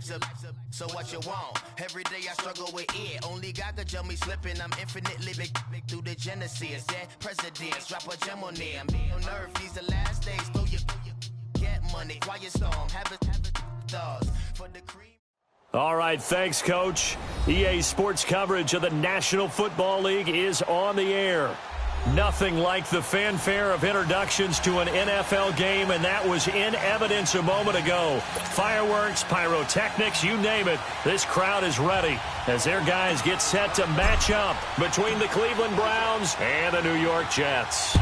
So what you want? Every day I struggle with it. Only God could tell me slipping. I'm infinitely big through the genesis. Dead presidents, drop a gem on them. On earth, these the last days. Throw your get money, quiet storm. Have thoughts for the cream. All right, thanks, Coach. EA Sports coverage of the National Football League is on the air. Nothing like the fanfare of introductions to an NFL game, and that was in evidence a moment ago. Fireworks, pyrotechnics, you name it. This crowd is ready as their guys get set to match up between the Cleveland Browns and the New York Jets.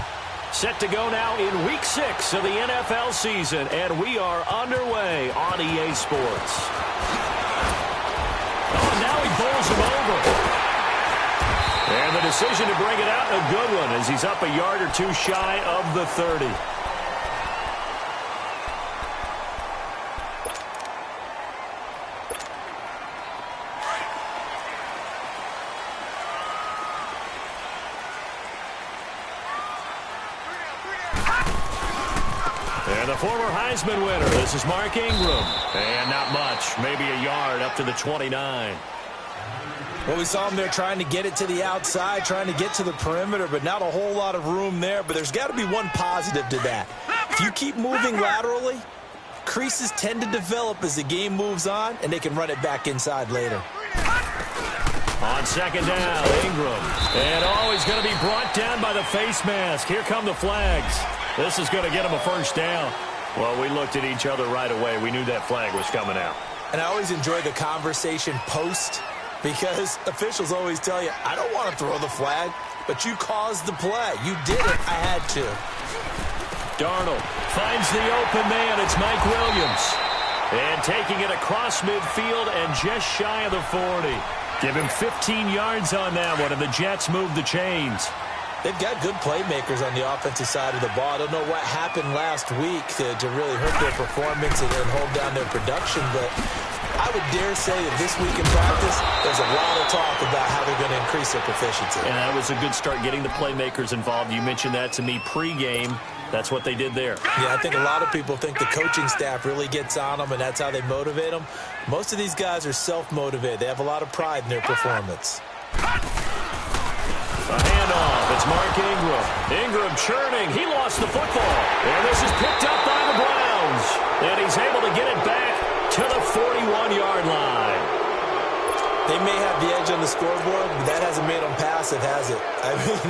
Set to go now in Week 6 of the NFL season, and we are underway on EA Sports. Oh, now he bowls him over. And the decision to bring it out, a good one, as he's up a yard or two shy of the 30. And the former Heisman winner, this is Mark Ingram. And not much, maybe a yard up to the 29. Well, we saw him there trying to get it to the outside, trying to get to the perimeter, but not a whole lot of room there. But there's got to be one positive to that. If you keep moving laterally, creases tend to develop as the game moves on, and they can run it back inside later. On second down, Ingram. And he's going to be brought down by the face mask. Here come the flags. This is going to get him a first down. Well, we looked at each other right away. We knew that flag was coming out. And I always enjoy the conversation post, because officials always tell you, I don't want to throw the flag, but you caused the play. You did it. I had to. Darnold finds the open man. It's Mike Williams. And taking it across midfield and just shy of the 40. Give him 15 yards on that one, and the Jets move the chains. They've got good playmakers on the offensive side of the ball. I don't know what happened last week to really hurt their performance and hold down their production, but I would dare say that this week in practice, there's a lot of talk about how they're going to increase their proficiency. And that was a good start, getting the playmakers involved. You mentioned that to me pregame. That's what they did there. Yeah, I think a lot of people think the coaching staff really gets on them, and that's how they motivate them. Most of these guys are self-motivated. They have a lot of pride in their performance. A handoff. It's Mark Ingram. Ingram churning. He lost the football. And this is picked up by the Browns. And he's able to get it back to the 41-yard line. They may have the edge on the scoreboard, but that hasn't made them passive, has it? I mean,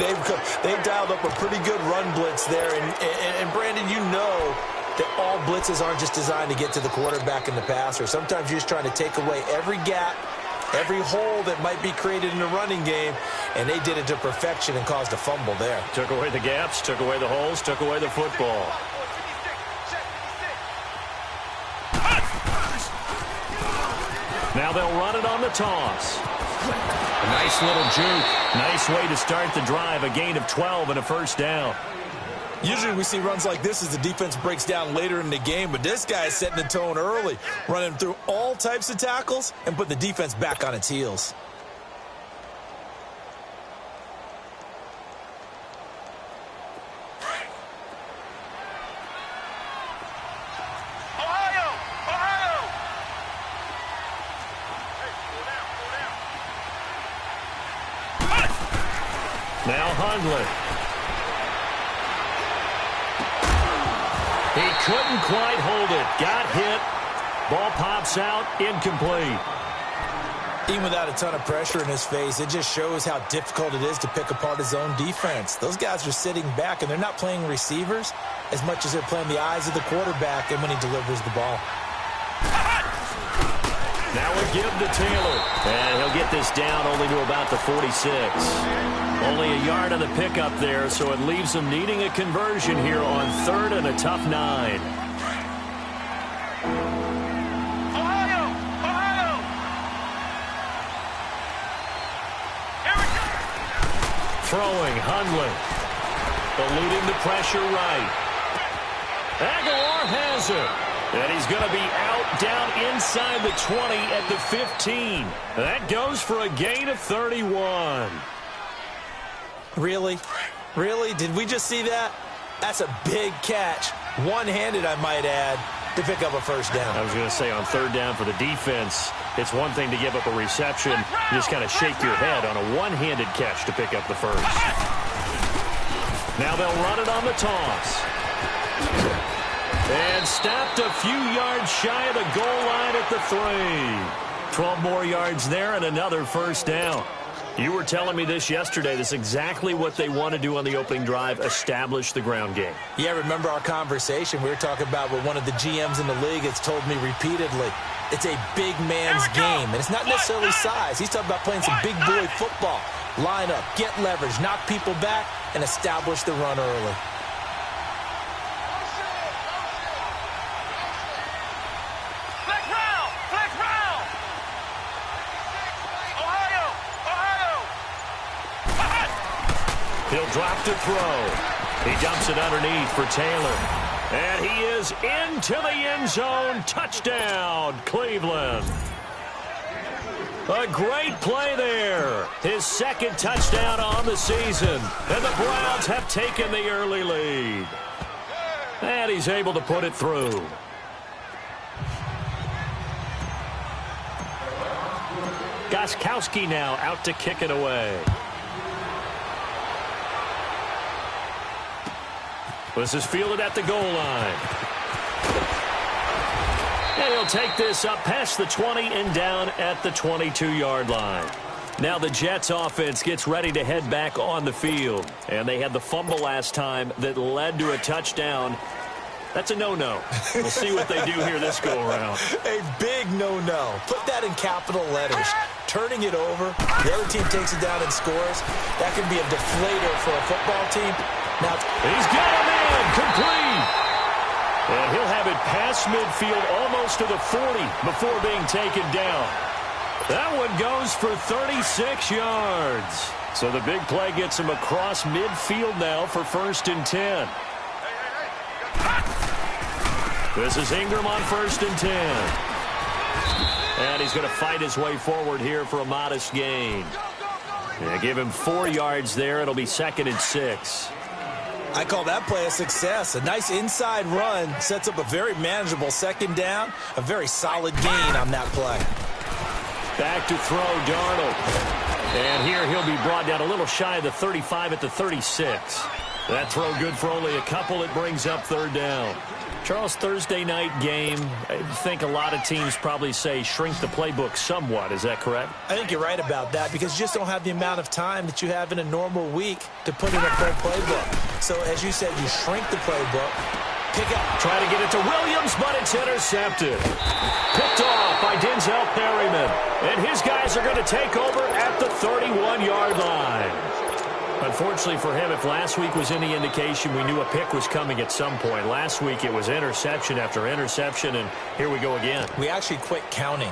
they've dialed up a pretty good run blitz there. And Brandon, you know that all blitzes aren't just designed to get to the quarterback and the passer. Sometimes you're just trying to take away every gap, every hole that might be created in the running game, and they did it to perfection and caused a fumble there. Took away the gaps, took away the holes, took away the football. Now they'll run it on the toss. A nice little juke. Nice way to start the drive. A gain of 12 and a first down. Usually we see runs like this as the defense breaks down later in the game, but this guy is setting the tone early, running through all types of tackles and put the defense back on its heels. Now Hundley. He couldn't quite hold it. Got hit. Ball pops out. Incomplete. Even without a ton of pressure in his face, it just shows how difficult it is to pick apart his own defense. Those guys are sitting back, and they're not playing receivers as much as they're playing the eyes of the quarterback and when he delivers the ball. Now a give to Taylor. And he'll get this down only to about the 46. Only a yard on the pickup there, so it leaves them needing a conversion here on third and a tough 9. Throwing, Hundley. Eluding the pressure right. Aguilar has it. And he's going to be out down inside the 20 at the 15. That goes for a gain of 31. Really? Really? Did we just see that? That's a big catch. One-handed, I might add. to pick up a first down. I was going to say on third down for the defense, it's one thing to give up a reception. You just kind of shake your head on a one-handed catch to pick up the first. Now they'll run it on the toss. And stopped a few yards shy of the goal line at the 3. 12 more yards there and another first down. You were telling me this yesterday. This is exactly what they want to do on the opening drive, establish the ground game. Yeah, remember our conversation? We were talking about what one of the GMs in the league has told me repeatedly. It's a big man's game, and it's not necessarily size. He's talking about playing some big boy football. Line up, get leverage, knock people back, and establish the run early. He'll drop to throw. He dumps it underneath for Taylor. And he is into the end zone. Touchdown, Cleveland. A great play there. His second touchdown on the season. And the Browns have taken the early lead. And he's able to put it through. Gostkowski now out to kick it away. This is fielded at the goal line. And he'll take this up past the 20 and down at the 22-yard line. Now the Jets offense gets ready to head back on the field. And they had the fumble last time that led to a touchdown. That's a no-no. We'll see what they do here this go-around. A big no-no. Put that in capital letters. Turning it over, the other team takes it down and scores. That can be a deflator for a football team. Now he's got him in, complete. And he'll have it past midfield almost to the 40 before being taken down. That one goes for 36 yards. So the big play gets him across midfield now for 1st and 10. This is Ingram on 1st and 10. And he's going to fight his way forward here for a modest gain. Yeah, give him 4 yards there. It'll be 2nd and 6. I call that play a success. A nice inside run sets up a very manageable 2nd down. A very solid gain on that play. Back to throw, Darnold. And here he'll be brought down a little shy of the 35 at the 36. That throw good for only a couple. It brings up 3rd down. Charles, Thursday night game, I think a lot of teams probably say shrink the playbook somewhat. Is that correct? I think you're right about that because you just don't have the amount of time that you have in a normal week to put in a full playbook. So, as you said, you shrink the playbook, pick up. Try to get it to Williams, but it's intercepted. Picked off by Denzel Perryman. And his guys are going to take over at the 31-yard line. Unfortunately for him, if last week was any indication, we knew a pick was coming at some point. Last week it was interception after interception, and here we go again. We actually quit counting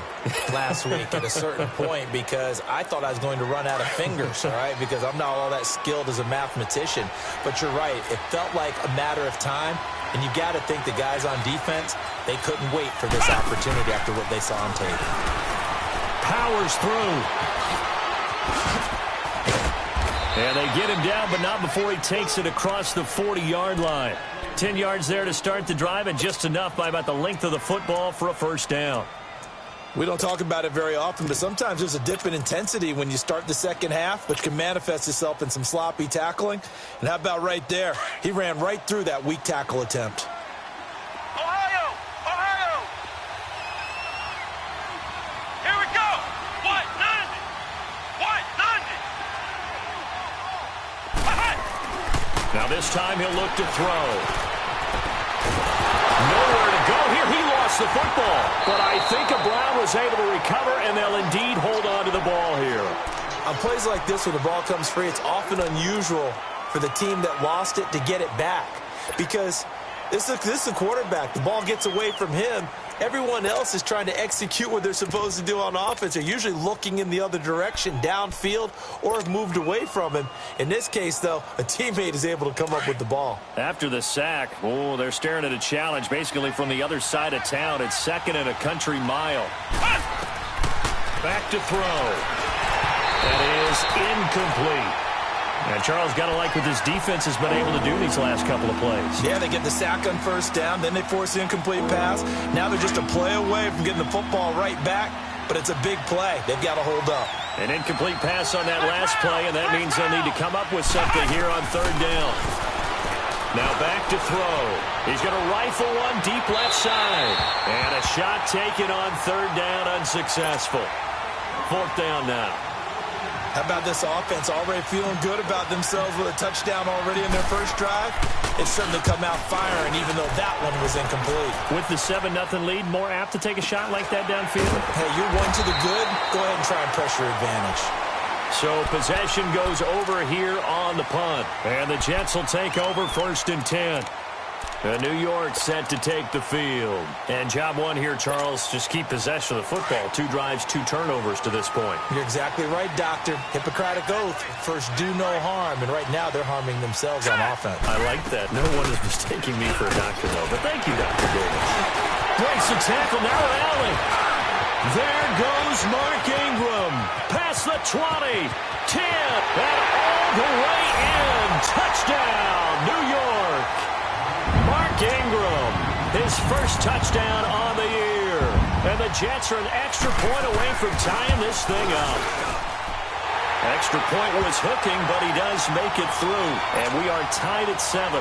last week at a certain point because I thought I was going to run out of fingers, all right, because I'm not all that skilled as a mathematician. But you're right. It felt like a matter of time, and you got to think the guys on defense, they couldn't wait for this opportunity after what they saw on tape. Powers through. And they get him down, but not before he takes it across the 40-yard line. 10 yards there to start the drive, and just enough by about the length of the football for a 1st down. We don't talk about it very often, but sometimes there's a dip in intensity when you start the 2nd half, which can manifest itself in some sloppy tackling. And how about right there? He ran right through that weak tackle attempt. Now this time he'll look to throw. Nowhere to go here. He lost the football. But I think a Brown was able to recover, and they'll indeed hold on to the ball here. On plays like this where the ball comes free, it's often unusual for the team that lost it to get it back. Because this is a quarterback. The ball gets away from him. Everyone else is trying to execute what they're supposed to do on offense. They're usually looking in the other direction, downfield, or have moved away from him. In this case, though, a teammate is able to come up with the ball. After the sack, they're staring at a challenge basically from the other side of town. It's 2nd and a country mile. Back to throw. That is incomplete. And Charles, got to like what this defense has been able to do these last couple of plays. Yeah, they get the sack on first down, then they force the incomplete pass. Now they're just a play away from getting the football right back, but it's a big play. They've got to hold up. An incomplete pass on that last play, and that means they'll need to come up with something here on third down. Now back to throw. He's going to rifle one deep left side. And a shot taken on third down, unsuccessful. Fourth down now. How about this offense already feeling good about themselves with a touchdown already in their first drive? It's certainly come out firing, even though that one was incomplete. With the 7-0 lead, more apt to take a shot like that downfield? Hey, you're one to the good. Go ahead and try and pressure advantage. So possession goes over here on the punt. And the Jets will take over 1st and 10. New York set to take the field. And job one here, Charles, just keep possession of the football. 2 drives, 2 turnovers to this point. You're exactly right, Doctor. Hippocratic oath. First, do no harm. And right now, they're harming themselves on offense. I like that. No one is mistaking me for a doctor, though. But thank you, Dr. Davis. Breaks the tackle, now rally. There goes Mark Ingram. Past the 20, 10, and all the way in. Touchdown, New York. Mark Ingram, his first touchdown on the year. And the Jets are an extra point away from tying this thing up. Extra point was hooking, but he does make it through. And we are tied at 7.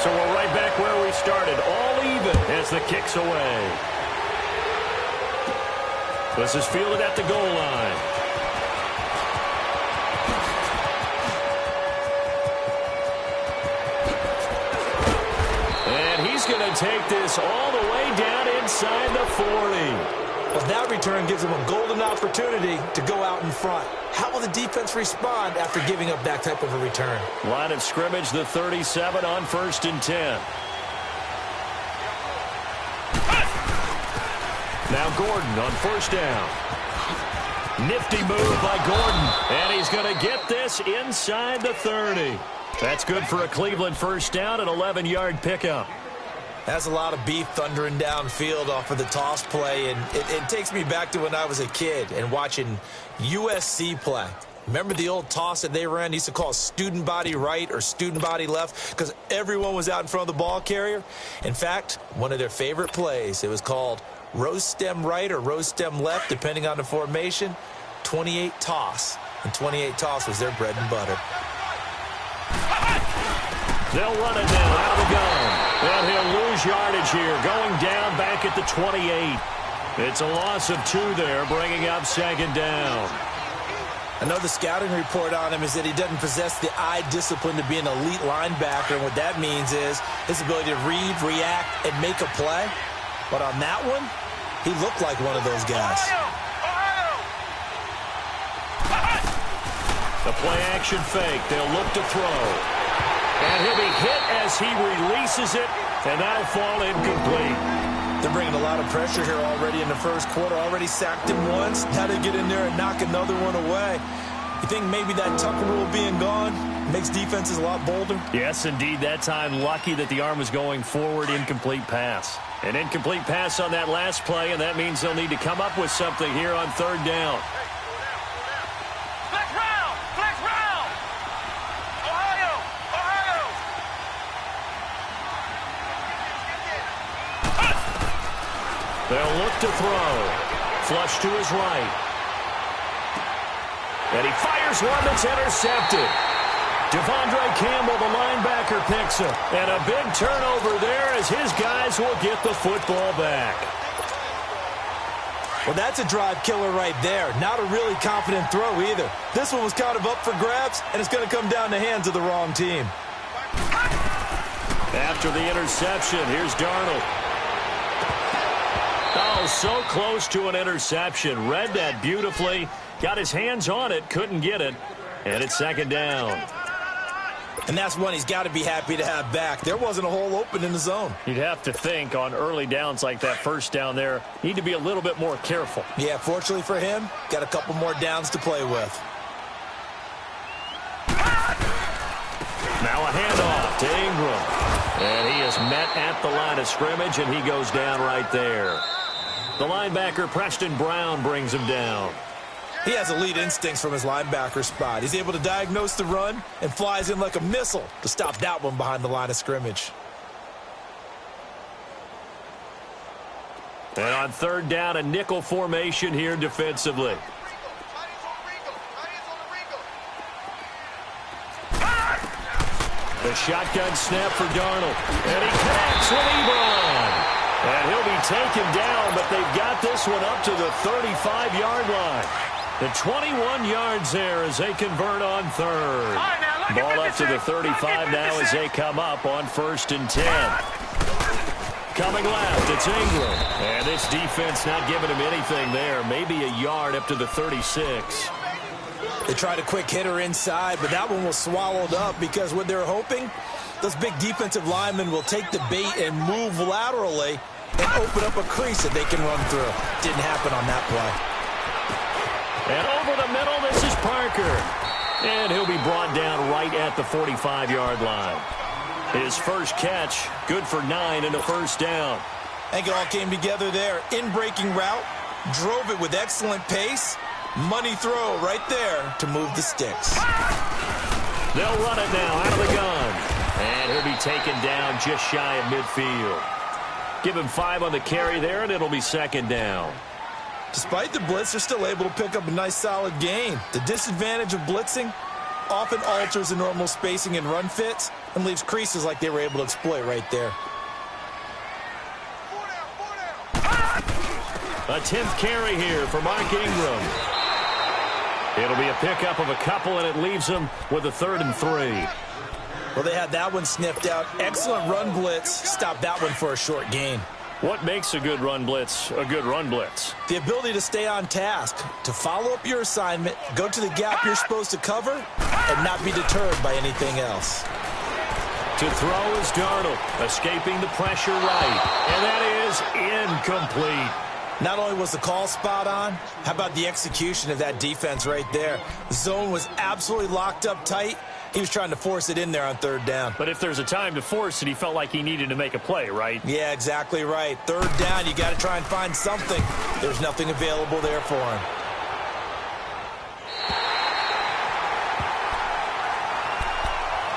So we're right back where we started, all even as the kick's away. This is fielded at the goal line. And he's going to take this all the way down inside the 40. Well, that return gives them a golden opportunity to go out in front. How will the defense respond after giving up that type of a return? Line of scrimmage, the 37 on 1st and 10. Now Gordon on 1st down. Nifty move by Gordon. And he's going to get this inside the 30. That's good for a Cleveland 1st down, an 11-yard pickup. That's a lot of beef thundering downfield off of the toss play, and it takes me back to when I was a kid and watching USC play. Remember the old toss that they ran? They used to call student body right or student body left because everyone was out in front of the ball carrier. In fact, one of their favorite plays, it was called rose stem right or rose stem left, depending on the formation, 28 toss. And 28 toss was their bread and butter. They'll run it now out of the gun. And he'll lose yardage here, going down back at the 28. It's a loss of 2 there, bringing up 2nd down. I know the scouting report on him is that he doesn't possess the eye discipline to be an elite linebacker. And what that means is his ability to read, react, and make a play. But on that one, he looked like one of those guys. The play-action fake. They'll look to throw. And he'll be hit as he releases it, and that'll fall incomplete. They're bringing a lot of pressure here already in the first quarter. Already sacked him once. Now they get in there and knock another one away. You think maybe that Tucker rule being gone makes defenses a lot bolder? Yes, indeed. That time, lucky that the arm was going forward. Incomplete pass. An incomplete pass on that last play, and that means they'll need to come up with something here on 3rd down. They'll look to throw. Flush to his right. And he fires one that's intercepted. Devondre Campbell, the linebacker, picks it. And a big turnover there as his guys will get the football back. Well, that's a drive killer right there. Not a really confident throw either. This one was kind of up for grabs, and it's going to come down the hands of the wrong team. After the interception, here's Darnold. Oh, so close to an interception. Read that beautifully. Got his hands on it. Couldn't get it. And it's 2nd down. And that's one he's got to be happy to have back. There wasn't a hole open in the zone. You'd have to think on early downs like that 1st down there, need to be a little bit more careful. Yeah, fortunately for him, got a couple more downs to play with. Now a handoff to Ingram. And he is met at the line of scrimmage, and he goes down right there. The linebacker, Preston Brown, brings him down. He has elite instincts from his linebacker spot. He's able to diagnose the run and flies in like a missile to stop that one behind the line of scrimmage. And on third down, a nickel formation here defensively. The shotgun snap for Darnold. And he connects with Ebron. And he'll be taken down, but they've got this one up to the 35-yard line. The 21 yards there as they convert on third. Ball up to the 35 now as they come up on 1st and 10. Coming left, it's Ingram. And this defense not giving him anything there. Maybe a yard up to the 36. They tried a quick hitter inside, but that one was swallowed up because what they're hoping, those big defensive linemen will take the bait and move laterally and open up a crease that they can run through. Didn't happen on that play. And over the middle, this is Parker. And he'll be brought down right at the 45-yard line. His first catch, good for 9 and a first down. I think it all came together there. In-breaking route, drove it with excellent pace. Money throw right there to move the sticks. They'll run it now out of the gun. And he'll be taken down just shy of midfield. Give him 5 on the carry there, and it'll be 2nd down. Despite the blitz, they're still able to pick up a nice solid gain. The disadvantage of blitzing often alters the normal spacing and run fits and leaves creases like they were able to exploit right there. A 10th carry here for Mark Ingram. It'll be a pickup of a couple, and it leaves them with a 3rd and 3. Well, they had that one sniffed out. Excellent run blitz. Stopped that one for a short gain. What makes a good run blitz a good run blitz? The ability to stay on task, to follow up your assignment, go to the gap you're supposed to cover, and not be deterred by anything else. To throw is Darnold, escaping the pressure right. And that is incomplete. Not only was the call spot on, how about the execution of that defense right there? The zone was absolutely locked up tight. He was trying to force it in there on 3rd down. But if there's a time to force it, he felt like he needed to make a play, right? Yeah, exactly right. 3rd down, you got to try and find something. There's nothing available there for him.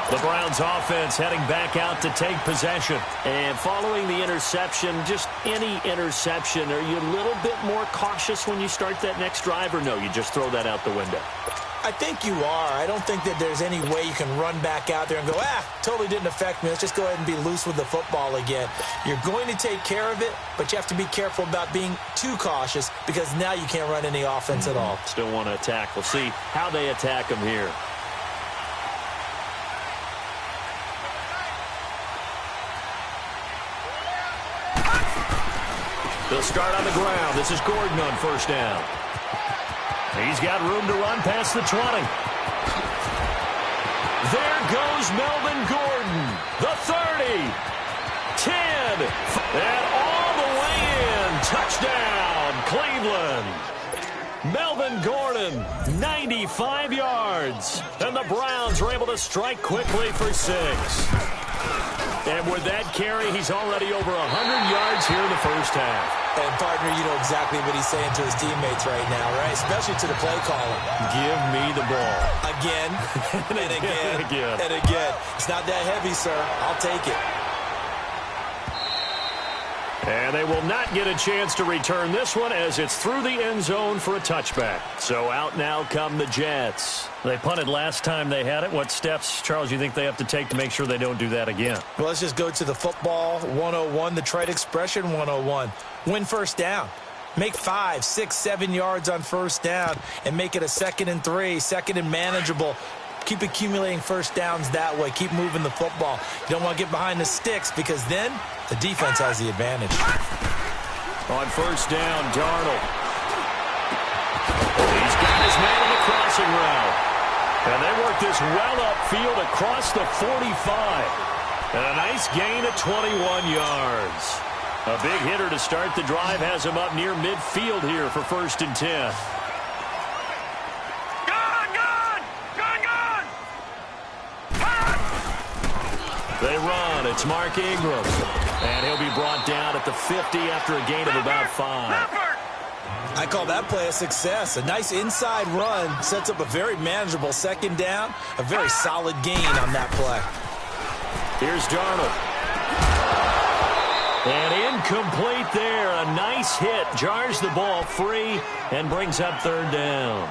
The Browns offense heading back out to take possession. And following the interception, just any interception, are you a little bit more cautious when you start that next drive, or no, you just throw that out the window? I think you are. I don't think that there's any way you can run back out there and go, totally didn't affect me. Let's just go ahead and be loose with the football again. You're going to take care of it, but you have to be careful about being too cautious because now you can't run any offense at all. Still want to attack. We'll see how they attack them here. They'll start on the ground. This is Gordon on 1st down. He's got room to run past the 20. There goes Melvin Gordon. The 30. 10. And all the way in. Touchdown, Cleveland. Melvin Gordon, 95 yards. And the Browns are able to strike quickly for 6. And with that carry, he's already over 100 yards here in the first half. And, partner, you know exactly what he's saying to his teammates right now, right? Especially to the play caller. Give me the ball. Again, and again, and again. It's not that heavy, sir. I'll take it. And they will not get a chance to return this one as it's through the end zone for a touchback. So out now come the Jets. They punted last time they had it. What steps, Charles, you think they have to take to make sure they don't do that again? Well, let's just go to the football 101, the trite expression 101. Win 1st down. Make 5, 6, 7 yards on 1st down and make it a 2nd and 3, 2nd and manageable. Keep accumulating 1st downs that way. Keep moving the football. You don't want to get behind the sticks because then the defense has the advantage. On 1st down, Darnold. He's got his man on the crossing route. And they work this well upfield across the 45. And a nice gain of 21 yards. A big hitter to start the drive has him up near midfield here for 1st and 10. They run. It's Mark Ingram. And he'll be brought down at the 50 after a gain of about 5. I call that play a success. A nice inside run sets up a very manageable second down. A very solid gain on that play. Here's Darnold. And incomplete there. A nice hit. Jars the ball free and brings up third down.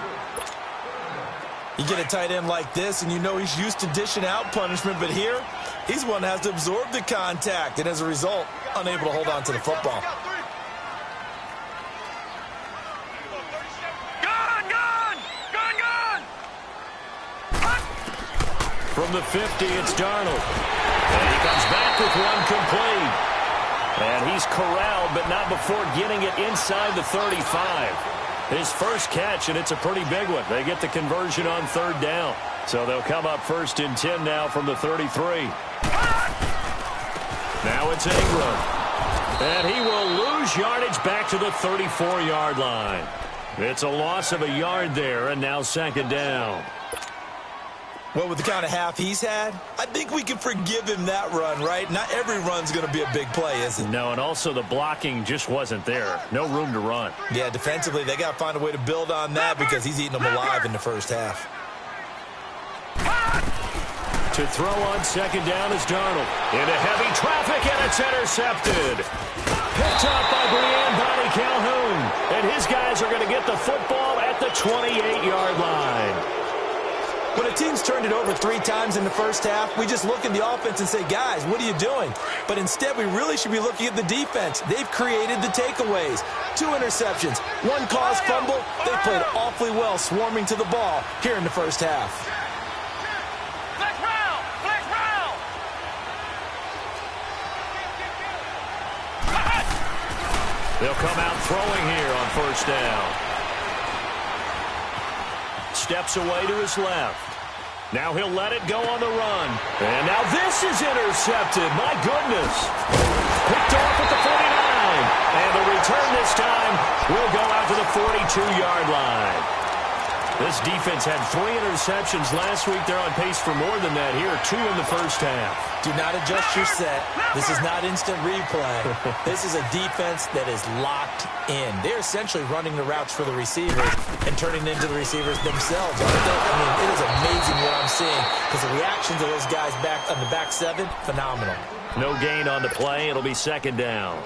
You get a tight end like this, and you know he's used to dishing out punishment. But here, he's one that has to absorb the contact. And as a result, unable to hold on to the football. From the 50, it's Darnold. And he comes back with one complete. And he's corralled, but not before getting it inside the 35. His first catch, and it's a pretty big one. They get the conversion on third down. So they'll come up 1st and 10 now from the 33. Now it's Ingram. And he will lose yardage back to the 34-yard line. It's a loss of a yard there, and now 2nd down. Well, with the kind of half he's had, I think we can forgive him that run, right? Not every run's going to be a big play, is it? No, and also the blocking just wasn't there. No room to run. Yeah, defensively, they got to find a way to build on that because he's eating them alive in the first half. To throw on 2nd down is Darnold. Into heavy traffic, and it's intercepted. Picked up by Body Calhoun. And his guys are going to get the football at the 28-yard line. When a team's turned it over 3 times in the first half, we just look at the offense and say, guys, what are you doing? But instead, we really should be looking at the defense. They've created the takeaways. 2 interceptions, 1 caused fumble. They played awfully well swarming to the ball here in the first half. Flex round! They'll come out throwing here on 1st down. Steps away to his left. Now he'll let it go on the run. And now this is intercepted. My goodness. Picked off at the 49. And the return this time will go out to the 42-yard line. This defense had 3 interceptions last week. They're on pace for more than that here. 2 in the first half. Do not adjust your set. This is not instant replay. This is a defense that is locked in. They're essentially running the routes for the receivers and turning them into the receivers themselves, aren't they? I mean, it is amazing what I'm seeing because the reactions of those guys back on the back 7, phenomenal. No gain on the play. It'll be 2nd down.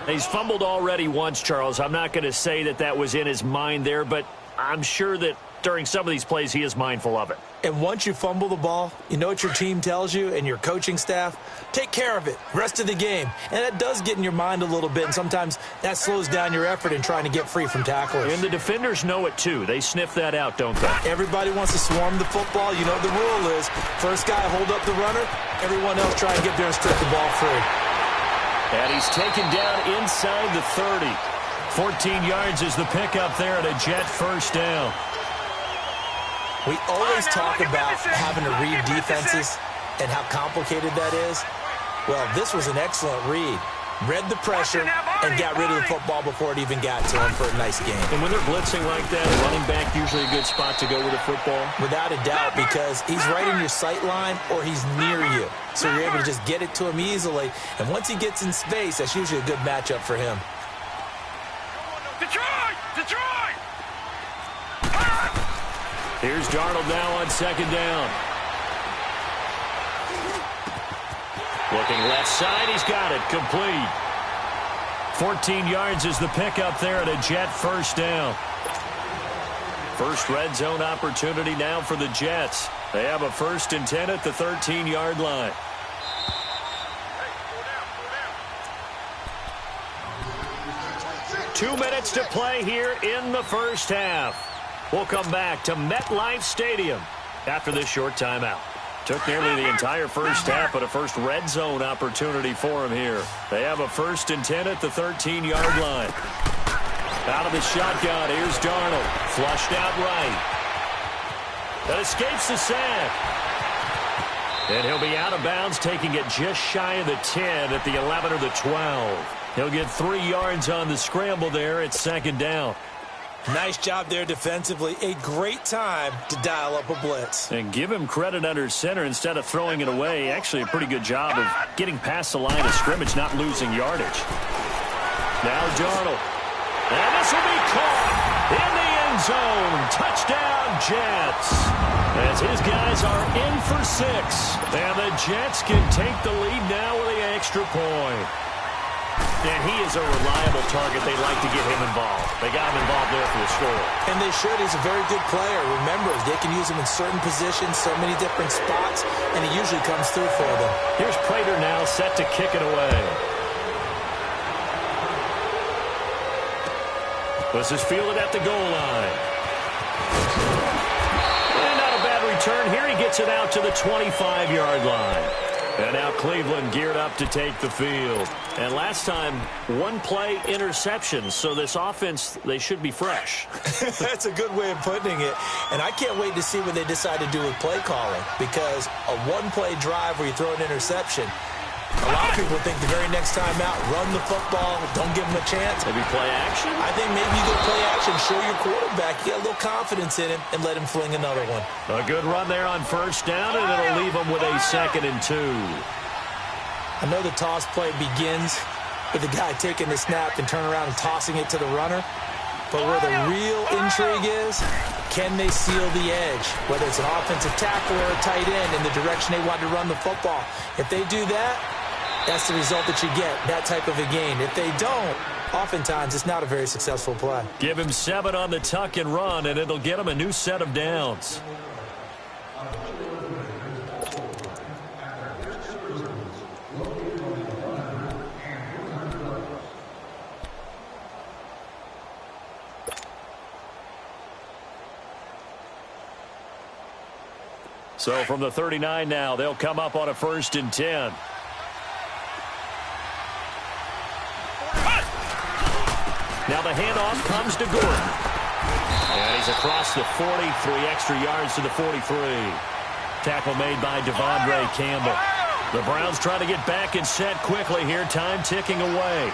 He's fumbled already once, Charles. I'm not going to say that that was in his mind there, but I'm sure that during some of these plays he is mindful of it. And once you fumble the ball, you know what your team tells you and your coaching staff? Take care of it. Rest of the game. And that does get in your mind a little bit, and sometimes that slows down your effort in trying to get free from tacklers. And the defenders know it too. They sniff that out, don't they? Everybody wants to swarm the football. You know what the rule is. First guy hold up the runner. Everyone else try and get there and strip the ball free. And he's taken down inside the 30. 14 yards is the pickup there at a Jet 1st down. We always talk about having to read defenses and how complicated that is. Well, this was an excellent read. Read the pressure and got rid of the football before it even got to him for a nice game. And when they're blitzing like that, a running back usually a good spot to go with the football? Without a doubt, because he's right in your sight line or he's near you. So you're able to just get it to him easily. And once he gets in space, that's usually a good matchup for him. Detroit! Here's Darnold now on 2nd down. Looking left side, he's got it, complete. 14 yards is the pickup there at a Jet 1st down. First red zone opportunity now for the Jets. They have a 1st and 10 at the 13-yard line. Two minutes to play here in the first half. We'll come back to MetLife Stadium after this short timeout. Took nearly the entire first half, but a first red zone opportunity for him here. They have a 1st and 10 at the 13-yard line. Out of the shotgun, here's Darnold. Flushed out right. That escapes the sack. And he'll be out of bounds, taking it just shy of the 10 at the 11 or the 12. He'll get 3 yards on the scramble there at 2nd down. Nice job there defensively. A great time to dial up a blitz. And give him credit under center instead of throwing it away. Actually, a pretty good job of getting past the line of scrimmage, not losing yardage. Now Darnold. And this will be caught in the end zone. Touchdown, Jets. As his guys are in for 6. And the Jets can take the lead now with the extra point. And he is a reliable target. They like to get him involved. They got him involved there for the score. And they should. He's a very good player. Remember, they can use him in certain positions, so many different spots, and he usually comes through for them. Here's Prater now set to kick it away. This is fielded at the goal line. And not a bad return here. He gets it out to the 25-yard line. And now Cleveland geared up to take the field. And last time, one play interception. So this offense, they should be fresh. That's a good way of putting it. And I can't wait to see what they decide to do with play calling. Because a one-play drive where you throw an interception, a lot of people think the very next time out, run the football, don't give them a chance. Maybe play action? I think maybe you go play action, show your quarterback, you get a little confidence in him, and let him fling another one. A good run there on first down, and it'll leave them with a 2nd and 2. I know the toss play begins with the guy taking the snap and turning around and tossing it to the runner. But where the real intrigue is, can they seal the edge? Whether it's an offensive tackle or a tight end in the direction they want to run the football. If they do that, that's the result that you get, that type of a gain. If they don't, oftentimes it's not a very successful play. Give him 7 on the tuck and run, and it'll get him a new set of downs. So from the 39 now, they'll come up on a 1st and 10. Now the handoff comes to Gordon. And he's across the 40, 3 extra yards to the 43. Tackle made by Devondre Campbell. The Browns trying to get back and set quickly here. Time ticking away.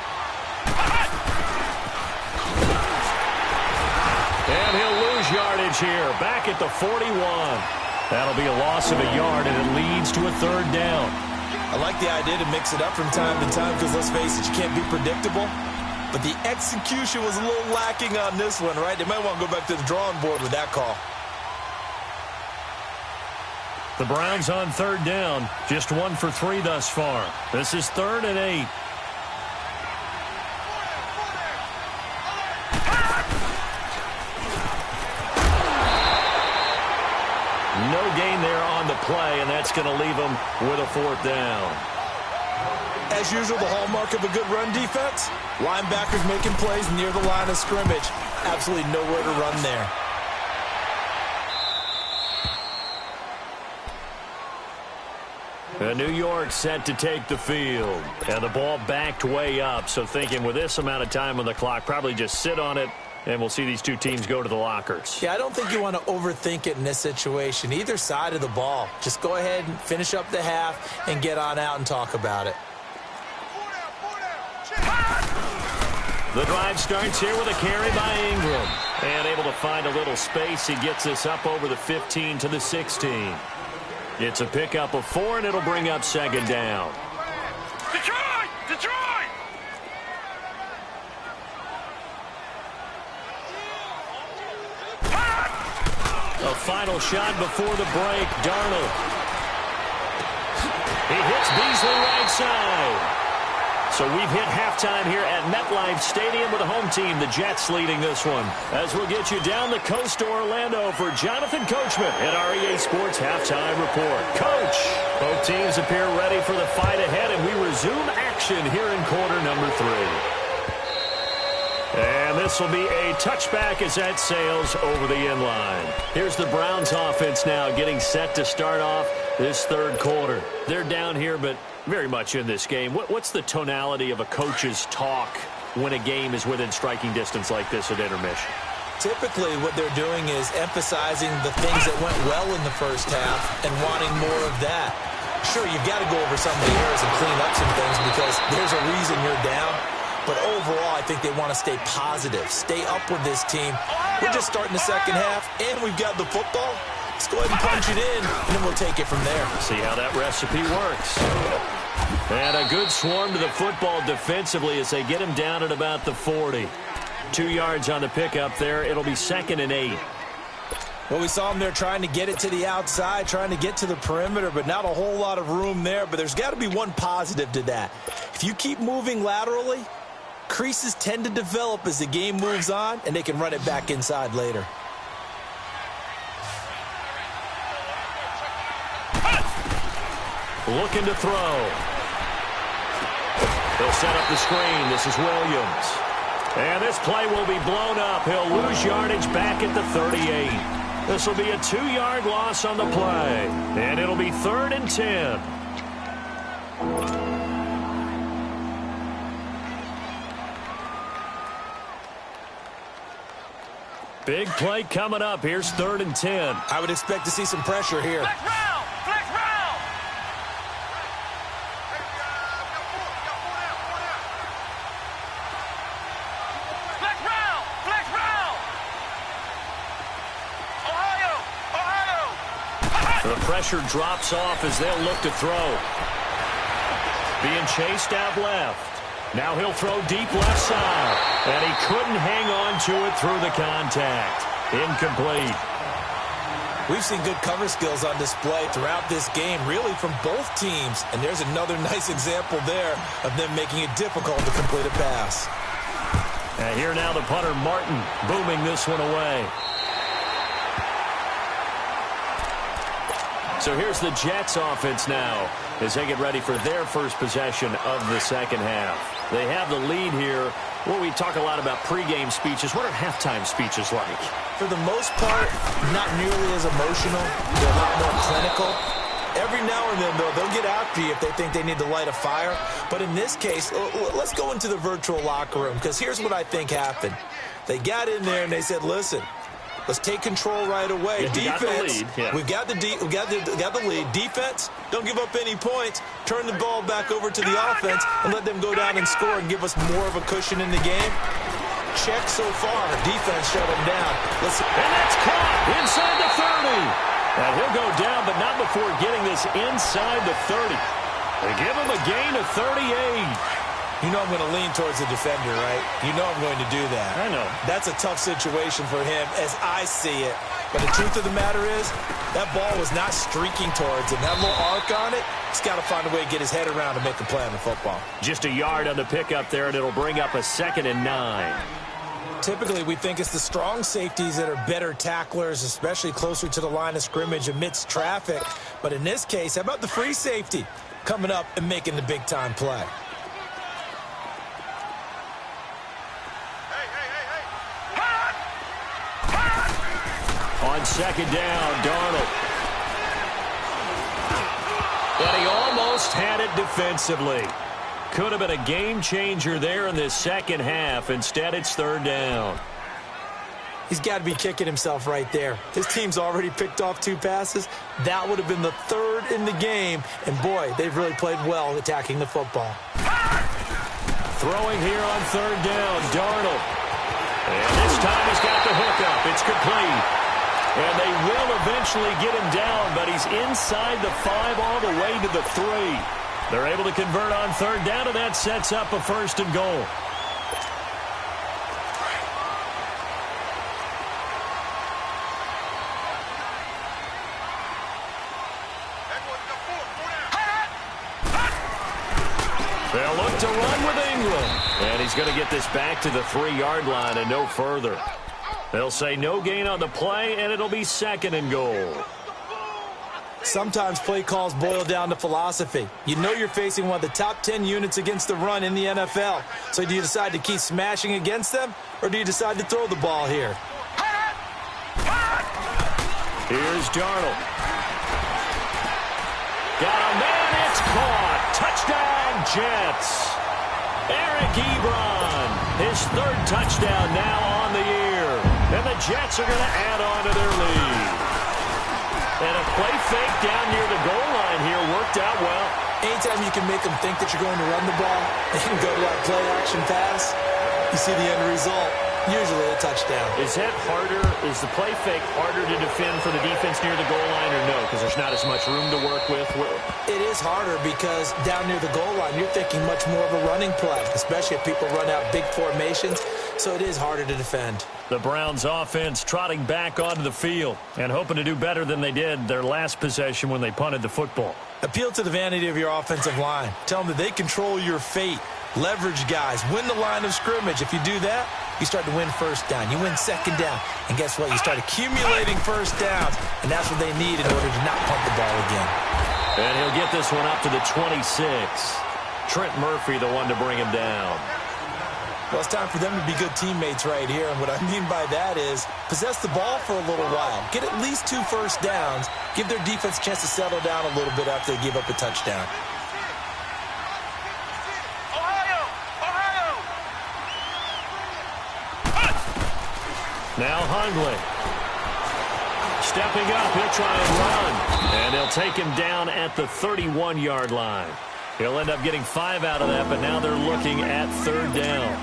And he'll lose yardage here. Back at the 41. That'll be a loss of a yard, and it leads to a 3rd down. I like the idea to mix it up from time to time because, let's face it, you can't be predictable. But the execution was a little lacking on this one, right? They might want to go back to the drawing board with that call. The Browns on 3rd down. Just 1 for 3 thus far. This is 3rd and 8. No gain there on the play, and that's going to leave them with a 4th down. As usual, the hallmark of a good run defense, linebackers making plays near the line of scrimmage. Absolutely nowhere to run there. New York set to take the field. And the ball backed way up, so thinking with this amount of time on the clock, probably just sit on it, and we'll see these two teams go to the lockers. Yeah, I don't think you want to overthink it in this situation. Either side of the ball. Just go ahead and finish up the half and get on out and talk about it. The drive starts here with a carry by Ingram. And able to find a little space. He gets this up over the 15 to the 16. It's a pickup of 4, and it'll bring up 2nd down. Detroit! Detroit! A final shot before the break. Darnold. He hits Beasley right side. So we've hit halftime here at MetLife Stadium with the home team, the Jets, leading this one. As we'll get you down the coast to Orlando for Jonathan Coachman at our EA Sports Halftime Report. Coach, both teams appear ready for the fight ahead, and we resume action here in quarter number 3. And this will be a touchback as that sails over the end line. Here's the Browns offense now getting set to start off this 3rd quarter. They're down here, but very much in this game. What's the tonality of a coach's talk when a game is within striking distance like this at intermission? Typically, what they're doing is emphasizing the things that went well in the first half and wanting more of that. Sure, you've got to go over some of the errors and clean up some things because there's a reason you're down. But overall, I think they want to stay positive, stay up with this team. We're just starting the second half, and we've got the football. Let's go ahead and punch it in, and then we'll take it from there. See how that recipe works. And a good swarm to the football defensively as they get him down at about the 40. 2 yards on the pickup there. It'll be 2nd and 8. Well, we saw him there trying to get it to the outside, trying to get to the perimeter, but not a whole lot of room there. But there's got to be one positive to that. If you keep moving laterally, creases tend to develop as the game moves on, and they can run it back inside later. Looking to throw. They'll set up the screen. This is Williams. And this play will be blown up. He'll lose yardage back at the 38. This will be a 2-yard loss on the play. And it'll be 3rd and 10. Big play coming up. Here's 3rd and 10. I would expect to see some pressure here. Flex round! Flex round! Flex round! Flex round! Ohio! Ohio! The pressure drops off as they'll look to throw. Being chased out left. Now he'll throw deep left side. And he couldn't hang on to it through the contact. Incomplete. We've seen good cover skills on display throughout this game, really from both teams. And there's another nice example there of them making it difficult to complete a pass. And here now the punter, Martin, booming this one away. So here's the Jets offense now as they get ready for their first possession of the second half. They have the lead here. Well, we talk a lot about pregame speeches. What are halftime speeches like? For the most part, not nearly as emotional. They're a lot more clinical. Every now and then, though, they'll get after you if they think they need to light a fire. But in this case, let's go into the virtual locker room, because here's what I think happened. They got in there and they said, listen, let's take control right away. Yeah, defense, we've got the lead. Defense, don't give up any points. Turn the ball back over to the offense and let them go down and score and give us more of a cushion in the game. Check so far. Defense shut him down. And that's caught inside the 30. And he'll go down, but not before getting this inside the 30. They give him a gain of 38. You know I'm going to lean towards the defender, right? You know I'm going to do that. I know. That's a tough situation for him as I see it. But the truth of the matter is, that ball was not streaking towards him. That little arc on it, he's got to find a way to get his head around to make a play on the football. Just a yard on the pickup there, and it'll bring up a 2nd and 9. Typically, we think it's the strong safeties that are better tacklers, especially closer to the line of scrimmage amidst traffic. But in this case, how about the free safety coming up and making the big-time play? On 2nd down, Darnold. But he almost had it defensively. Could have been a game changer there in this second half. Instead, it's 3rd down. He's got to be kicking himself right there. His team's already picked off 2 passes. That would have been the 3rd in the game. And, boy, they've really played well attacking the football. Throwing here on 3rd down, Darnold. And this time he's got the hookup. It's complete. And they will eventually get him down, but he's inside the 5 all the way to the 3. They're able to convert on 3rd down, and that sets up a 1st and goal. They'll look to run with Ingram. And he's going to get this back to the 3-yard line and no further. They'll say no gain on the play, and it'll be 2nd and goal. Sometimes play calls boil down to philosophy. You know you're facing one of the top 10 units against the run in the NFL. So do you decide to keep smashing against them, or do you decide to throw the ball here? Here's Darnold. Got a man, it's caught. Touchdown, Jets. Eric Ebron, his 3rd touchdown now on the year. And the Jets are going to add on to their lead. And a play fake down near the goal line here worked out well. Anytime you can make them think that you're going to run the ball and go to that play-action pass, you see the end result. Usually a touchdown. Is that harder? Is the play fake harder to defend for the defense near the goal line or no? Because there's not as much room to work with? It is harder because down near the goal line, you're thinking much more of a running play, especially if people run out big formations. So it is harder to defend. The Browns offense trotting back onto the field and hoping to do better than they did their last possession when they punted the football. Appeal to the vanity of your offensive line. Tell them that they control your fate. Leverage guys. Win the line of scrimmage. If you do that, you start to win first down. You win second down. And guess what? You start accumulating first downs. And that's what they need in order to not punt the ball again. And he'll get this one up to the 26. Trent Murphy, the one to bring him down. Well, it's time for them to be good teammates right here. And what I mean by that is possess the ball for a little while. Get at least 2 first downs. Give their defense a chance to settle down a little bit after they give up a touchdown. Now Hundley. Stepping up, he'll try and run. And they'll take him down at the 31-yard line. He'll end up getting 5 out of that, but now they're looking at 3rd down.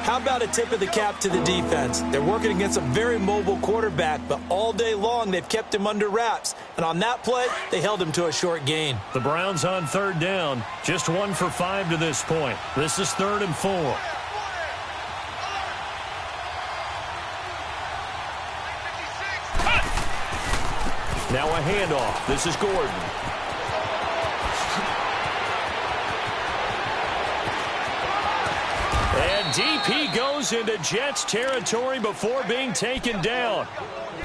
How about a tip of the cap to the defense? They're working against a very mobile quarterback, but all day long they've kept him under wraps. And on that play, they held him to a short gain. The Browns on 3rd down, just 1 for 5 to this point. This is 3rd and 4. Now a handoff. This is Gordon. And deep he goes into Jets territory before being taken down.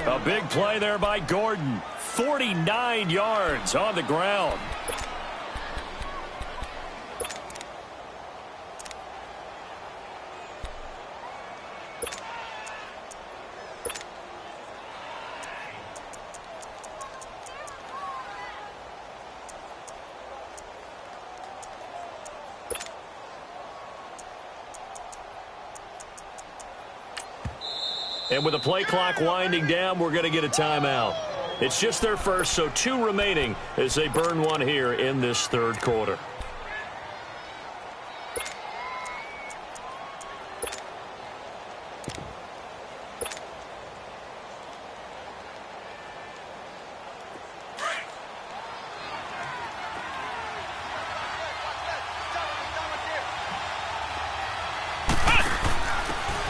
A big play there by Gordon. 49 yards on the ground. And with the play clock winding down, we're going to get a timeout. It's just their first, so 2 remaining as they burn one here in this 3rd quarter.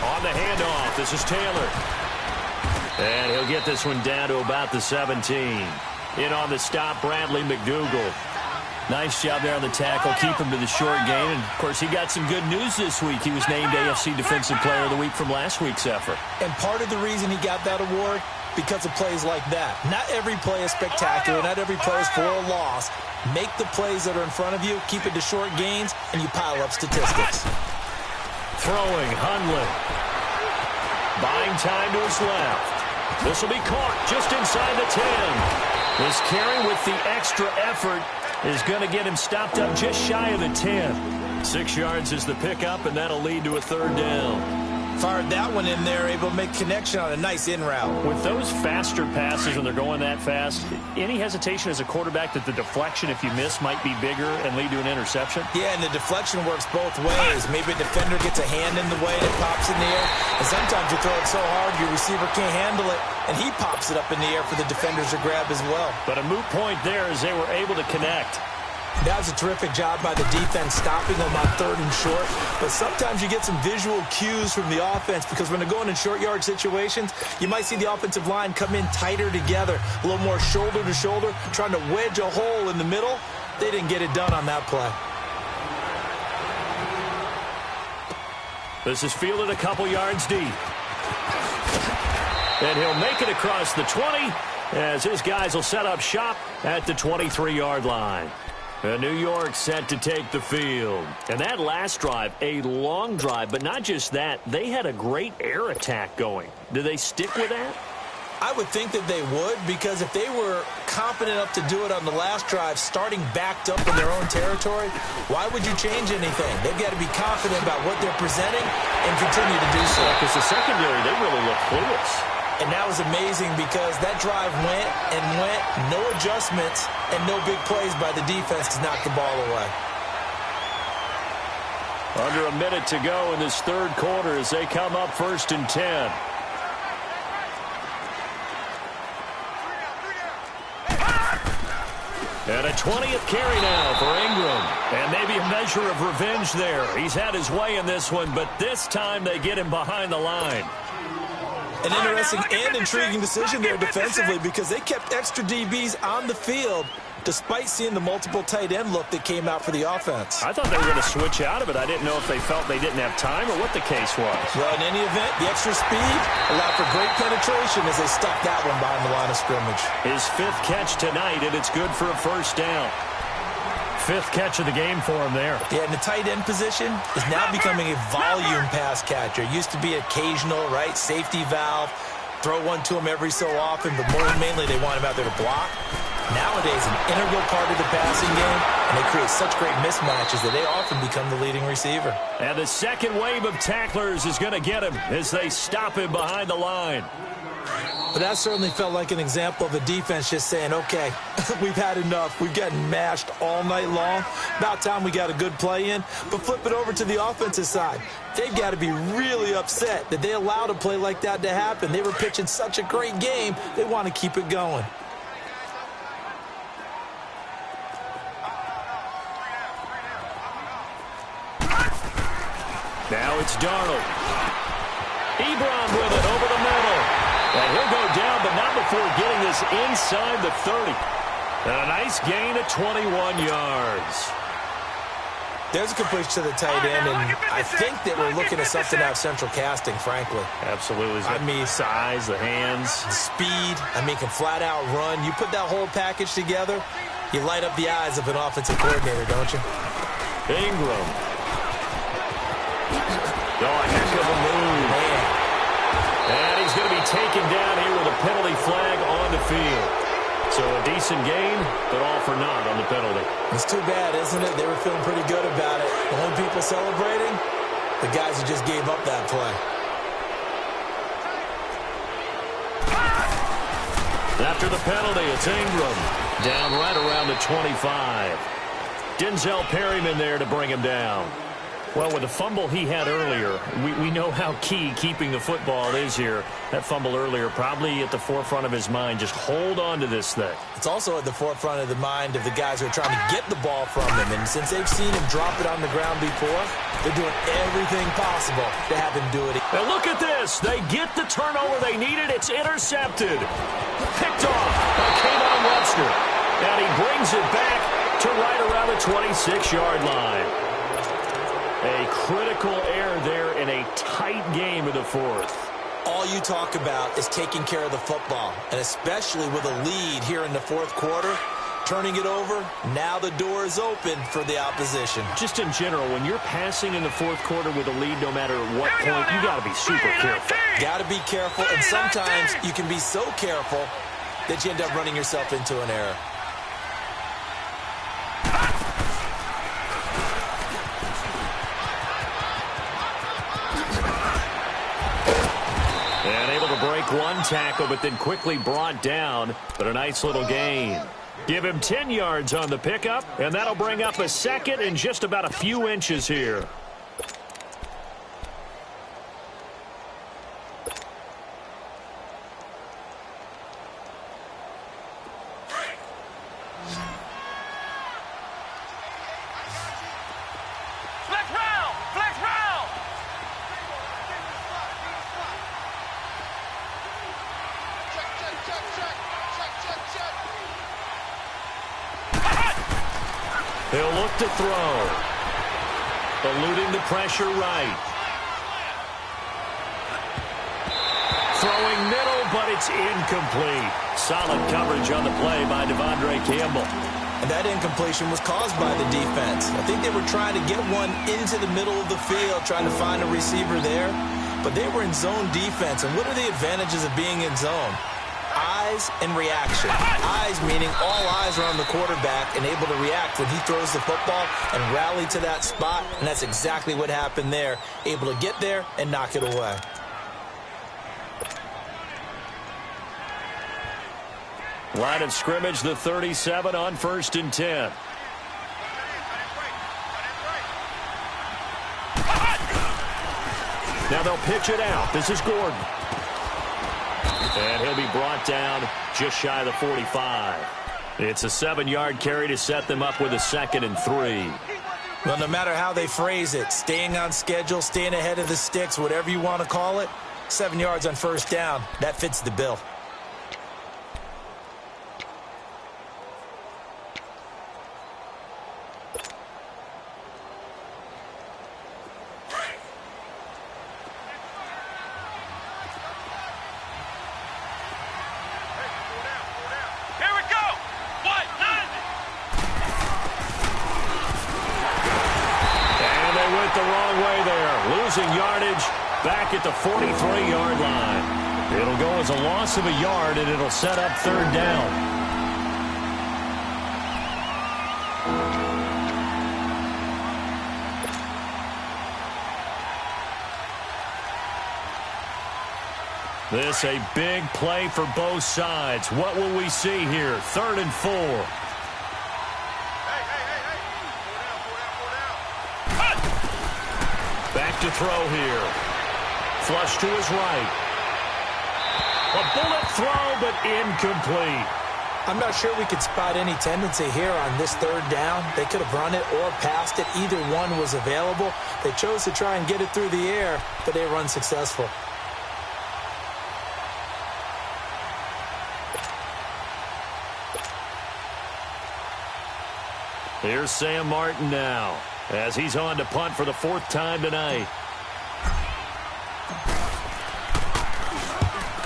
On the handoff, this is Taylor. And he'll get this one down to about the 17. In on the stop, Bradley McDougal. Nice job there on the tackle. Keep him to the short gain. And, of course, he got some good news this week. He was named AFC Defensive Player of the Week from last week's effort. And part of the reason he got that award, because of plays like that. Not every play is spectacular. Not every play is for a loss. Make the plays that are in front of you, keep it to short gains, and you pile up statistics. Throwing, Hundley. Buying time to his left. This will be caught just inside the 10. This carry with the extra effort is going to get him stopped up just shy of the 10. 6 yards is the pickup, and that'll lead to a 3rd down. Fired that one in there, able to make connection on a nice in route. With those faster passes when they're going that fast, any hesitation as a quarterback that the deflection, if you miss, might be bigger and lead to an interception? Yeah, and the deflection works both ways. Maybe a defender gets a hand in the way and it pops in the air. And sometimes you throw it so hard your receiver can't handle it, and he pops it up in the air for the defenders to grab as well. But a moot point there as they were able to connect. That was a terrific job by the defense stopping them on 3rd and short. But sometimes you get some visual cues from the offense because when they're going in short yard situations, you might see the offensive line come in tighter together, a little more shoulder to shoulder, trying to wedge a hole in the middle. They didn't get it done on that play. This is fielded a couple yards deep. And he'll make it across the 20 as his guys will set up shop at the 23-yard line. New York set to take the field. And that last drive, a long drive, but not just that, they had a great air attack going. Do they stick with that? I would think that they would, because if they were competent enough to do it on the last drive, starting backed up in their own territory, why would you change anything? They've got to be confident about what they're presenting and continue to do so. Because the secondary, they really look clueless. And that was amazing because that drive went and went, no adjustments, and no big plays by the defense to knock the ball away. Under a minute to go in this third quarter as they come up 1st and 10. And a 20th carry now for Ingram. And maybe a measure of revenge there. He's had his way in this one, but this time they get him behind the line. An interesting and intriguing decision there defensively because they kept extra DBs on the field despite seeing the multiple tight end look that came out for the offense. I thought they were going to switch out of it. I didn't know if they felt they didn't have time or what the case was. Well, in any event, the extra speed allowed for great penetration as they stuck that one behind the line of scrimmage. His 5th catch tonight, and it's good for a 1st down. 5th catch of the game for him there. Yeah, and the tight end position is now becoming a volume pass catcher. It used to be occasional, right, safety valve, throw one to him every so often, but mainly they want him out there to block. Nowadays, an integral part of the passing game, and they create such great mismatches that they often become the leading receiver. And the second wave of tacklers is going to get him as they stop him behind the line. But that certainly felt like an example of a defense just saying, okay, we've had enough. We've gotten mashed all night long. About time we got a good play in. But flip it over to the offensive side. They've got to be really upset that they allowed a play like that to happen. They were pitching such a great game, they want to keep it going. Now it's Darnold. Ebron with it over the middle. And he'll go down, but not before getting this inside the 30. And a nice gain of 21 yards. There's a completion to the tight end, and I think that we're looking at something out of central casting, frankly. Absolutely. I mean, size, the hands. the speed, can flat out run. You put that whole package together, you light up the eyes of an offensive coordinator, don't you? Ingram. Oh, a heck of a move. Man. And he's going to be taken down here with a penalty flag on the field. So a decent gain, but all for naught on the penalty. It's too bad, isn't it? They were feeling pretty good about it. The only people celebrating, the guys who just gave up that play. After the penalty, it's Ingram. Down right around the 25. Denzel Perryman there to bring him down. Well, with the fumble he had earlier, we know how key keeping the football is here. That fumble earlier probably at the forefront of his mind. Just hold on to this thing. It's also at the forefront of the mind of the guys who are trying to get the ball from him. And since they've seen him drop it on the ground before, they're doing everything possible to have him do it. And look at this. They get the turnover they needed. It's intercepted. Picked off by Kayvon Webster. And he brings it back to right around the 26-yard line. A critical error there in a tight game of the fourth. All you talk about is taking care of the football, and especially with a lead here in the fourth quarter, turning it over, now the door is open for the opposition. Just in general, when you're passing in the fourth quarter with a lead, no matter what point, you got to be super careful. Got to be careful, and sometimes you can be so careful that you end up running yourself into an error. Break one tackle, but then quickly brought down. But a nice little gain. Give him 10 yards on the pickup, and that'll bring up a second in just about a few inches here. He'll look to throw. Eluding the pressure right. Throwing middle, but it's incomplete. Solid coverage on the play by Devondre Campbell. And that incompletion was caused by the defense. I think they were trying to get one into the middle of the field, trying to find a receiver there. But they were in zone defense. And what are the advantages of being in zone? Eyes and reaction. Eyes meaning all eyes are on the quarterback and able to react when he throws the football and rally to that spot. And that's exactly what happened there. Able to get there and knock it away. Line of scrimmage, the 37 on 1st and 10. Now they'll pitch it out. This is Gordon. And he'll be brought down just shy of the 45. It's a 7-yard carry to set them up with a 2nd and 3. Well, no matter how they phrase it, staying on schedule, staying ahead of the sticks, whatever you want to call it, 7 yards on first down, that fits the bill. Yardage back at the 43-yard line. It'll go as a loss of a yard, and it'll set up 3rd down. This a big play for both sides. What will we see here? 3rd and 4. To throw here. Flush to his right. A bullet throw, but incomplete. I'm not sure we could spot any tendency here on this 3rd down. They could have run it or passed it. Either one was available. They chose to try and get it through the air, but they were unsuccessful. Here's Sam Martin now, as he's on to punt for the 4th time tonight.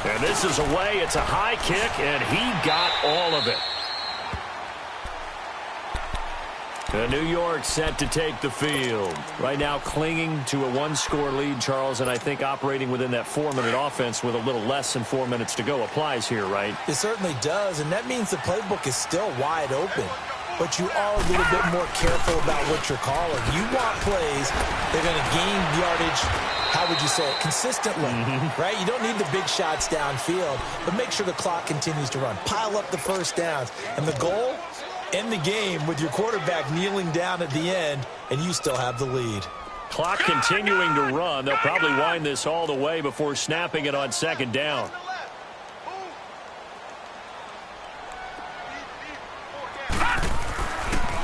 And this is away. It's a high kick, and he got all of it. New York set to take the field. Right now clinging to a 1-score lead, Charles, and I think operating within that 4-minute offense with a little less than 4 minutes to go applies here, right? It certainly does, and that means the playbook is still wide open. But you are a little bit more careful about what you're calling. You want plays that are going to gain yardage, how would you say it, consistently, right? You don't need the big shots downfield, but make sure the clock continues to run. Pile up the first downs. And the goal, end the game with your quarterback kneeling down at the end, and you still have the lead. Clock continuing to run. They'll probably wind this all the way before snapping it on 2nd down.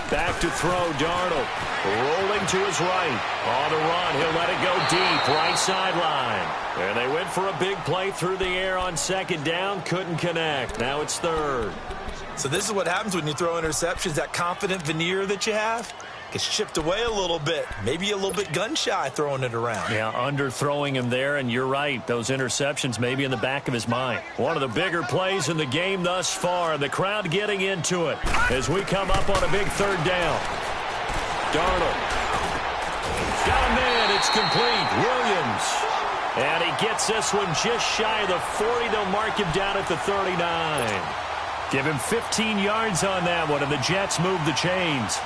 Back to throw, Darnold. Rolling to his right. On the run, he'll let it go deep, right sideline. And they went for a big play through the air on 2nd down. Couldn't connect. Now it's 3rd. So this is what happens when you throw interceptions. That confident veneer that you have gets chipped away a little bit. Maybe a little bit gun-shy throwing it around. Yeah, underthrowing him there, and you're right. Those interceptions may be in the back of his mind. One of the bigger plays in the game thus far. The crowd getting into it as we come up on a big 3rd down. Darnold. Got a man. It's complete. Williams. And he gets this one just shy of the 40. They'll mark him down at the 39. Give him 15 yards on that one, and the Jets move the chains.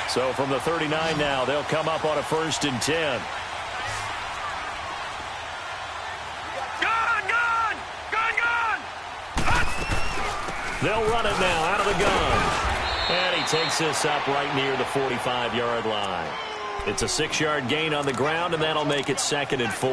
So from the 39 now, they'll come up on a 1st and 10. Gun! They'll run it now out of the gun. And he takes this up right near the 45-yard line. It's a 6-yard gain on the ground, and that'll make it 2nd and 4.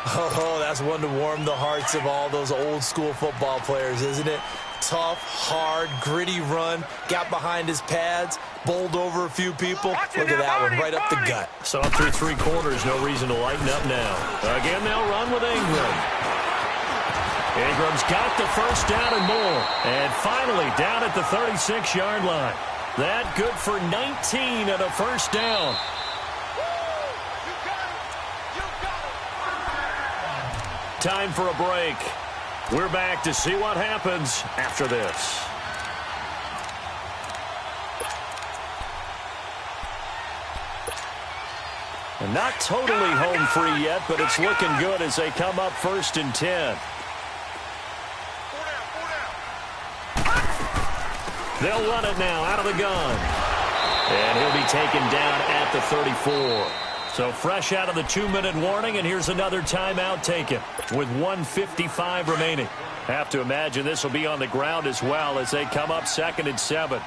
Oh, that's one to warm the hearts of all those old-school football players, isn't it? Tough, hard, gritty run. Got behind his pads, bowled over a few people. Look at that one, right up the gut. So up through 3 quarters, no reason to lighten up now. Again, they'll run with Ingram. Ingram's got the 1st down and more. And finally, down at the 36-yard line. That good for 19 and a 1st down. Time for a break. We're back to see what happens after this. And not totally home free yet, but it's looking good as they come up 1st and 10. They'll run it now out of the gun. And he'll be taken down at the 34. So fresh out of the 2-minute warning, and here's another timeout taken with 1:55 remaining. Have to imagine this will be on the ground as well as they come up 2nd and 7.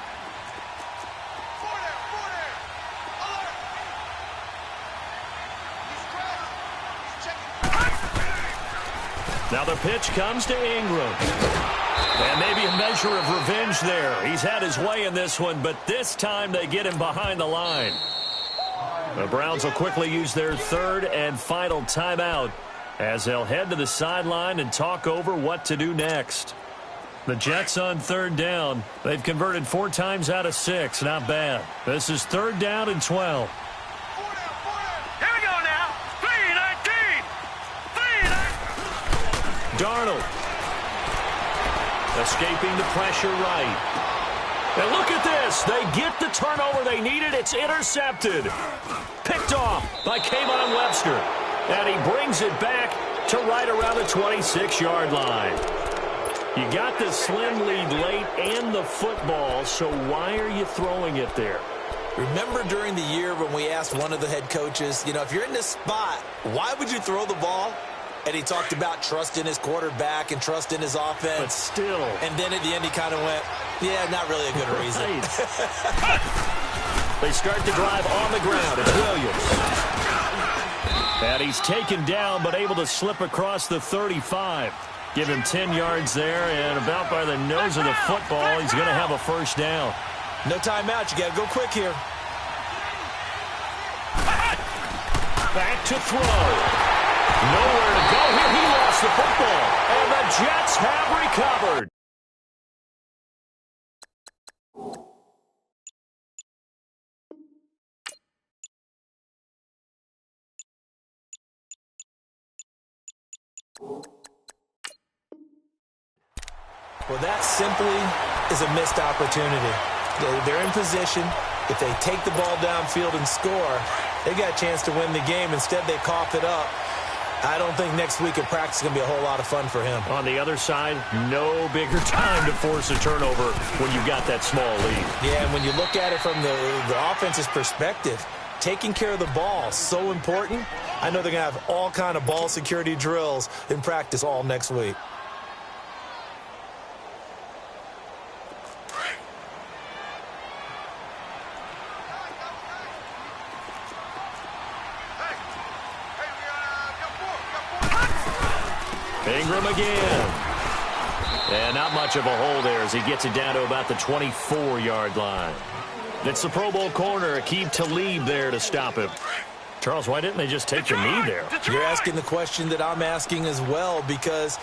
Now the pitch comes to Ingram. And maybe a measure of revenge there. He's had his way in this one, but this time they get him behind the line. The Browns will quickly use their third and final timeout as they'll head to the sideline and talk over what to do next. The Jets on third down. They've converted 4 times out of 6. Not bad. This is third down and 12. Here we go now. 3-19. Darnold. Escaping the pressure right. And look at this. They get the turnover they needed. It's intercepted. Picked off by Kayvon Webster. And he brings it back to right around the 26-yard line. You got the slim lead late and the football, so why are you throwing it there? Remember during the year when we asked one of the head coaches, if you're in this spot, why would you throw the ball? And he talked about trust in his quarterback and trust in his offense. But still. And then at the end he kind of went, yeah, not really a good reason. They start the drive on the ground. It's Williams. And he's taken down but able to slip across the 35. Give him 10 yards there, and about by the nose of the football, he's going to have a first down. No timeout. You got to go quick here. Back to throw. Nowhere to go here. He lost the football, and the Jets have recovered. Well, that simply is a missed opportunity. They're in position. If they take the ball downfield and score, they got a chance to win the game. Instead, they cough it up. I don't think next week in practice is going to be a whole lot of fun for him. On the other side, no bigger time to force a turnover when you've got that small lead. Yeah, and when you look at it from the offense's perspective, taking care of the ball, so important. I know they're going to have all kind of ball security drills in practice all next week. Ingram again. And not much of a hole there as he gets it down to about the 24-yard line. It's the Pro Bowl corner, Aqib Talib there to stop him. Charles, why didn't they just take the knee there? You're asking the question that I'm asking as well, because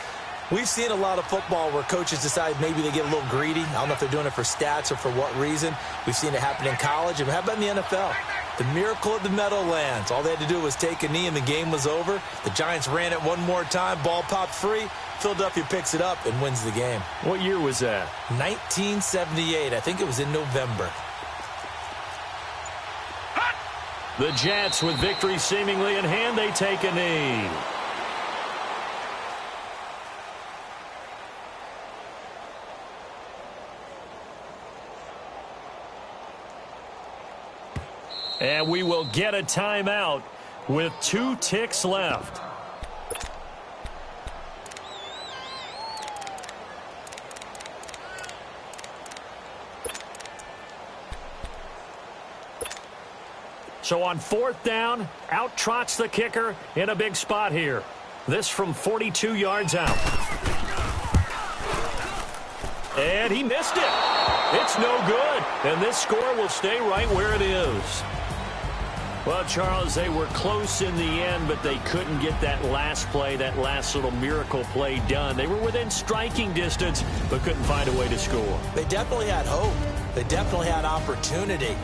we've seen a lot of football where coaches decide maybe they get a little greedy. I don't know if they're doing it for stats or for what reason. We've seen it happen in college. And how about in the NFL? The miracle at the Meadowlands. All they had to do was take a knee and the game was over. The Giants ran it one more time. Ball popped free. Philadelphia picks it up and wins the game. What year was that? 1978. I think it was in November. The Jets, with victory seemingly in hand, they take a knee. And we will get a timeout with 2 ticks left. So on 4th down, out trots the kicker in a big spot here. This from 42 yards out. And he missed it. It's no good. And this score will stay right where it is. Well, Charles, they were close in the end, but they couldn't get that last play, that last little miracle play done. They were within striking distance, but couldn't find a way to score. They definitely had hope. They definitely had opportunity.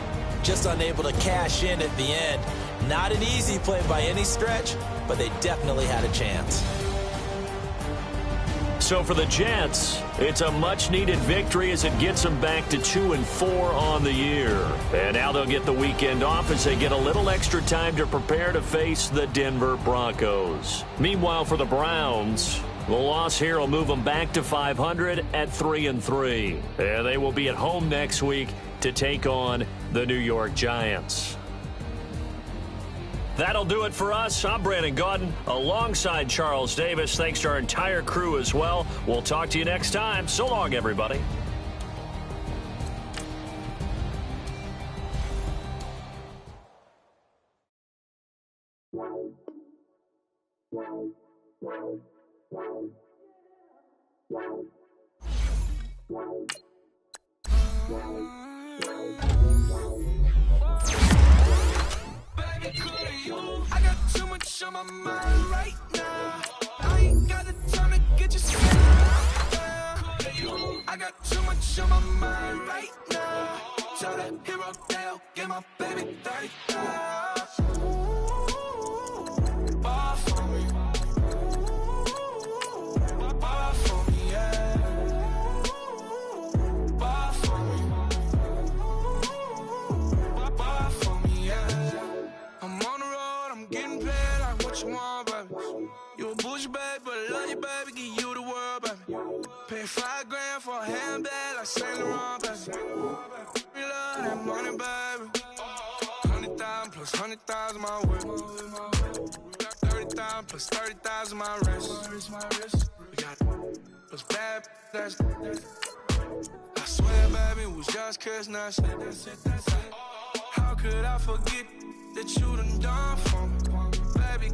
Just unable to cash in at the end. Not an easy play by any stretch, but they definitely had a chance. So for the Jets, it's a much-needed victory as it gets them back to 2-4 on the year. And now they'll get the weekend off as they get a little extra time to prepare to face the Denver Broncos. Meanwhile, for the Browns, the loss here will move them back to 500 at 3-3. And they will be at home next week to take on the New York Giants. That'll do it for us. I'm Brandon Gaudin alongside Charles Davis. Thanks to our entire crew as well. We'll talk to you next time. So long, everybody. Wow. I got too much on my mind right now. I ain't got the time to get you set. I got too much on my mind right now. Tell that hero Dale, get my baby 30,000. Bar for me. Bar for me, yeah. Bar for me. Bar for me, yeah. I'm on the road, I'm getting paid like what you want, baby. You a bougie, baby, but I love you, baby. Give you the world, baby. Pay $5 grand for a handbag like Saint Laurent, baby. We love that money, baby. 100,000 plus 100,000 my way. 30,000 plus 30,000 my wrist. We got those bad, that's. I swear, baby, it was just kissing us. How could I forget that you done for me? Baby